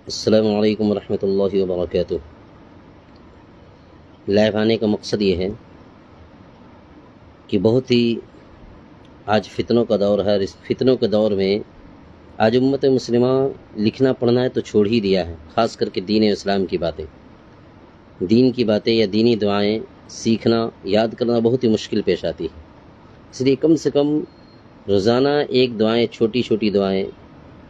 السلام علیکم ورحمۃ اللہ وبرکاتہ۔ لائیو آنے کا مقصد یہ ہے کہ بہت ہی آج فتنوں کا دور ہے، اس فتنوں کے دور میں آج امت مسلمہ لکھنا پڑھنا ہے تو چھوڑ ہی دیا ہے، خاص کر کے دین اسلام کی باتیں، دین کی باتیں یا دینی دعائیں سیکھنا یاد کرنا بہت ہی مشکل پیش آتی ہے۔ اس لیے کم سے کم روزانہ ایک دعائیں، چھوٹی چھوٹی دعائیں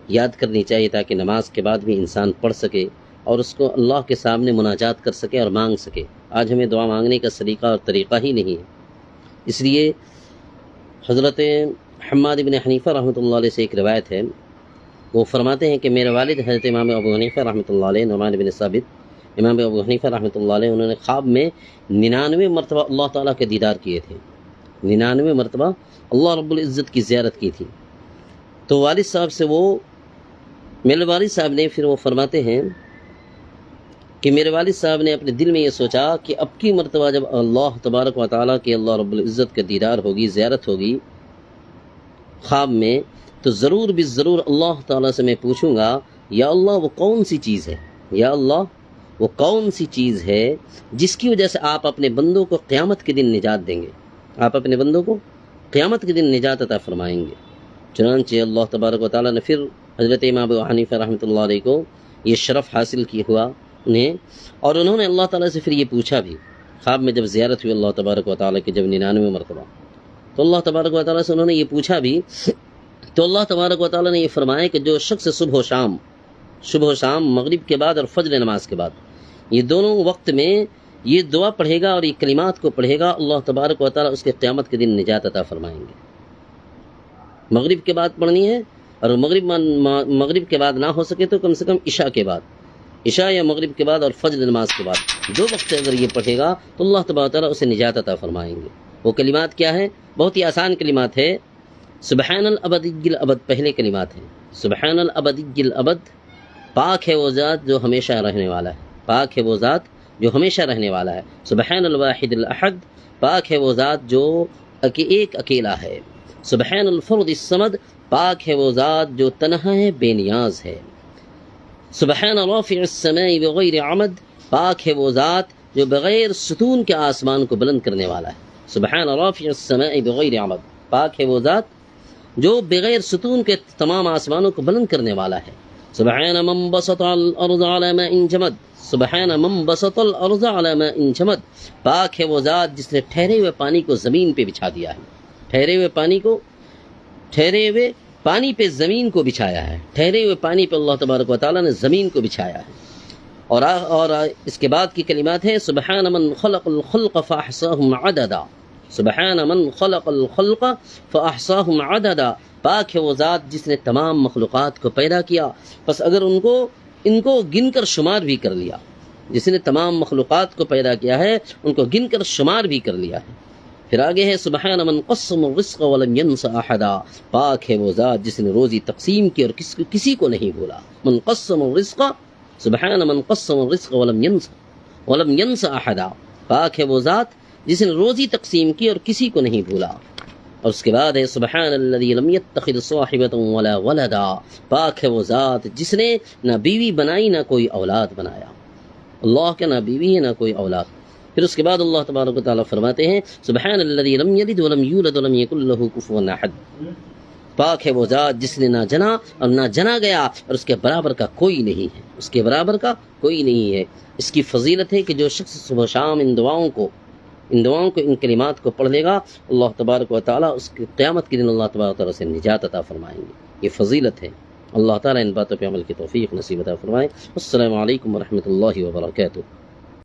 یاد کرنی چاہیے تاکہ نماز کے بعد بھی انسان پڑھ سکے اور اس کو اللہ کے سامنے مناجات کر سکے اور مانگ سکے۔ آج ہمیں دعا مانگنے کا سلیقہ اور طریقہ ہی نہیں ہے۔ اس لیے حضرت حماد بن حنیفہ رحمۃ اللہ علیہ سے ایک روایت ہے، وہ فرماتے ہیں کہ میرے والد حضرت امام ابو حنیفہ رحمۃ اللہ علیہ، نعمان بن ثابت، امام ابو حنیفہ رحمۃ اللہ علیہ، انہوں نے خواب میں 99 مرتبہ اللہ تعالیٰ کے دیدار کیے تھے، 99 مرتبہ اللہ رب العزت کی زیارت کی تھی۔ تو والد صاحب سے میرے والد صاحب نے پھر وہ فرماتے ہیں کہ میرے والد صاحب نے اپنے دل میں یہ سوچا کہ اب کی مرتبہ جب اللہ تبارک و تعالیٰ کی، اللہ رب العزت کا دیدار ہوگی، زیارت ہوگی خواب میں، تو ضرور بھی ضرور اللہ تعالیٰ سے میں پوچھوں گا، یا اللہ وہ کون سی چیز ہے، یا اللہ وہ کون سی چیز ہے جس کی وجہ سے آپ اپنے بندوں کو قیامت کے دن نجات دیں گے، آپ اپنے بندوں کو قیامت کے دن نجات عطا فرمائیں گے۔ چنانچہ اللہ تبارک و تعالیٰ نے پھر حضرت امام ابو حنیفہ رحمۃ اللہ علیہ کو یہ شرف حاصل کیا ہوا انہیں، اور انہوں نے اللہ تعالیٰ سے پھر یہ پوچھا بھی، خواب میں جب زیارت ہوئی اللہ تبارک و تعالیٰ کی جب 99 مرتبہ، تو اللہ تبارک و تعالیٰ سے انہوں نے یہ پوچھا بھی، تو اللہ تبارک و تعالیٰ نے یہ فرمایا کہ جو شخص صبح و شام مغرب کے بعد اور فجر نماز کے بعد یہ دونوں وقت میں یہ دعا پڑھے گا اور یہ کلمات کو پڑھے گا، اللہ تبارک و تعالیٰ اس کے قیامت کے دن نجات عطا فرمائیں گے۔ مغرب کے بعد پڑھنی ہے، اور مغرب کے بعد نہ ہو سکے تو کم سے کم عشاء کے بعد، عشاء یا مغرب کے بعد اور فجر نماز کے بعد 2 وقت اگر یہ پڑھے گا تو اللہ تبارک و تعالیٰ اسے نجات عطا فرمائیں گے۔ وہ کلمات کیا ہے؟ بہت ہی آسان کلمات ہے۔ سبحان الابدی الابد پہلے کلمات ہیں، سبحان الابدی الابد، پاک ہے وہ ذات جو ہمیشہ رہنے والا ہے، پاک ہے وہ ذات جو ہمیشہ رہنے والا ہے۔ سبحان الواحد الاحد، پاک ہے وہ ذات جو ایک اکیلا ہے۔ سبحان الفرد الصمد، پاک ہے وہ ذات جو تنہا ہے، بے نیاز ہے۔ سبحان رافع السماء بغیر عمد، پاک ہے وہ ذات جو بغیر ستون کے آسمان کو بلند کرنے والا ہے۔ سبحان رافع السماء بغیر عمد، پاک ہے وہ ذات جو بغیر ستون کے تمام آسمانوں کو بلند کرنے والا ہے۔ سبحان من بسط الارض على ماء جمد، سبحان من بسط الارض على ماء جمد، پاک ہے وہ ذات جس نے ٹھہرے ہوئے پانی کو زمین پہ بچھا دیا ہے، ٹھہرے ہوئے پانی پہ زمین کو بچھایا ہے، ٹھہرے ہوئے پانی پہ اللہ تبارک و تعالیٰ نے زمین کو بچھایا ہے۔ اور اس کے بعد کی کلمات ہیں، سبحان من خلق الخلق فاحصاهم عددا، سبحان من خلق الخلق فاحصاهم عددا، پاک ہے وہ ذات جس نے تمام مخلوقات کو پیدا کیا، پس اگر ان کو گن کر شمار بھی کر لیا، جس نے تمام مخلوقات کو پیدا کیا ہے ان کو گن کر شمار بھی کر لیا ہے۔ پھر آگے ہے سبحان من قسم الرزق ولم ينس احدا، پاک ہے وہ ذات جس نے روزی تقسیم کی اور کسی کو نہیں بھولا۔ من قسم الرزق، سبحان من قسم الرزق ولم ينس احدا، پاک ہے وہ ذات جس نے روزی تقسیم کی اور کسی کو نہیں بھولا۔ اور اس کے بعد ہے سبحان الذي لم يتخذ صاحبة ولا ولدا، پاک ہے وہ ذات جس نے نہ بیوی بنائی نہ کوئی اولاد بنایا، اللہ کا نہ بیوی ہے نہ کوئی اولاد۔ پھر اس کے بعد اللہ تبارک و تعالیٰ فرماتے ہیں سبحان الذي لم يلد ولم يولد ولم يكن له كفوا احد، پاک ہے وہ ذات جس نے نہ جنا اور نہ جنا گیا اور اس کے برابر کا کوئی نہیں ہے، اس کے برابر کا کوئی نہیں ہے۔ اس کی فضیلت ہے کہ جو شخص صبح شام ان دعاؤں کو ان کلمات کو پڑھ لے گا، اللہ تبارک و تعالیٰ اس کے قیامت کے دن اللہ تبارک و تعالیٰ سے نجات عطا فرمائیں گے۔ یہ فضیلت ہے، اللہ تعالیٰ ان باتوں پہ عمل کی توفیق نصیب عطا فرمائے۔ السلام علیکم ورحمۃ اللہ وبرکاتہ۔